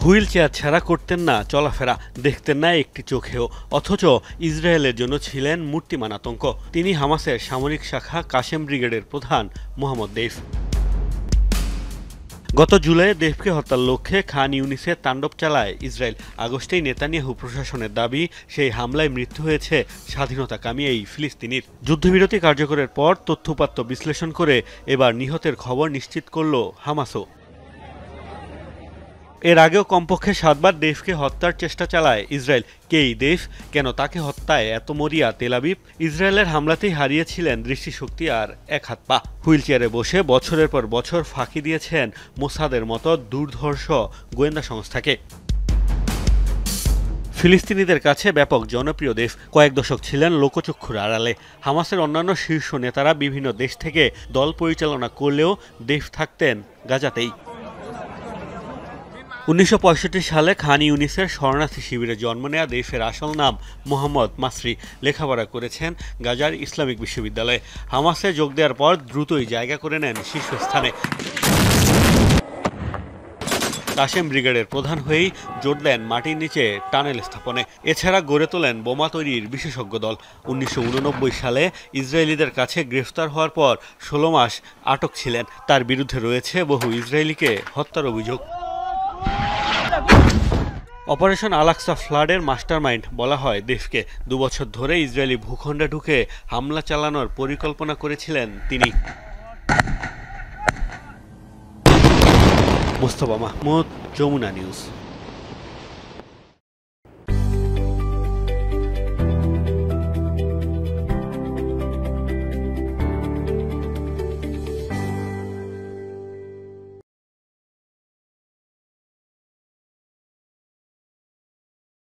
Wheel chair ছাড়া করতেন না চলাফেরা, দেখতেন না একটি চোখেও, অথচ ইসরায়েলের জন্য ছিলেন মূর্তিমান আতঙ্ক। তিনি হামাসের সামরিক শাখা কাশেম ব্রিগেডের প্রধান মোহাম্মদ দেইফ। গত জুলাইয়ে দেইফকে হত্যার লক্ষ্যে খান ইউনিসে তাণ্ডব চালায় ইসরায়েল। আগস্টেই নেতানিয়াহু প্রশাসনের দাবি, সেই হামলায় মৃত্যু হয়েছে স্বাধীনতাকামী এই ফিলিস্তিনির। যুদ্ধবিরতি কার্যকরের পর তথ্যপাত্র বিশ্লেষণ করে এবার নিহতের খবর নিশ্চিত করল হামাসও। এর আগেও কমপক্ষে ৭ বার দেইফকে হত্যার চেষ্টা চালায় ইসরায়েল। কে এই দেইফ, কেন তাকে হত্যায় এত মরিয়া তেল আবিব? ইসরায়েলের হামলাতেই হারিয়েছিলেন দৃষ্টিশক্তি আর এক হাত পা। হুইল চেয়ারে বসে বছরের পর বছর ফাঁকি দিয়েছেন মোসাদের মতো দুর্ধর্ষ গোয়েন্দা সংস্থাকে। ফিলিস্তিনিদের কাছে ব্যাপক জনপ্রিয় দেইফ, কয়েক দশক ছিলেন লোকচক্ষুর আড়ালে। হামাসের অন্যান্য শীর্ষ নেতারা বিভিন্ন দেশ থেকে দল পরিচালনা করলেও দেইফ থাকতেন গাজাতেই। ১৯৬৫ সালে খান ইউনিসের শরণার্থী শিবিরে জন্ম নেয়া দেইফের আসল নাম মোহাম্মদ মাসরি। লেখাপড়া করেছেন গাজার ইসলামিক বিশ্ববিদ্যালয়ে। হামাসে যোগ দেওয়ার পর দ্রুতই জায়গা করে নেন শীর্ষস্থানে। কাশেম ব্রিগেডের প্রধান হয়েই জোর দেন মাটির নিচে টানেল স্থাপনে। এছাড়া গড়ে তোলেন বোমা তৈরির বিশেষজ্ঞ দল। ১৯৮৯ সালে ইসরায়েলিদের কাছে গ্রেফতার হওয়ার পর ১৬ মাস আটক ছিলেন। তার বিরুদ্ধে রয়েছে বহু ইসরায়েলিকে হত্যার অভিযোগ। অপারেশন আল-আকসা ফ্লাডের মাস্টারমাইন্ড বলা হয় দেইফকে। ২ বছর ধরে ইসরায়েলি ভূখণ্ডে ঢুকে হামলা চালানোর পরিকল্পনা করেছিলেন তিনি। মোস্তফা মাহমুদ, যমুনা নিউজ।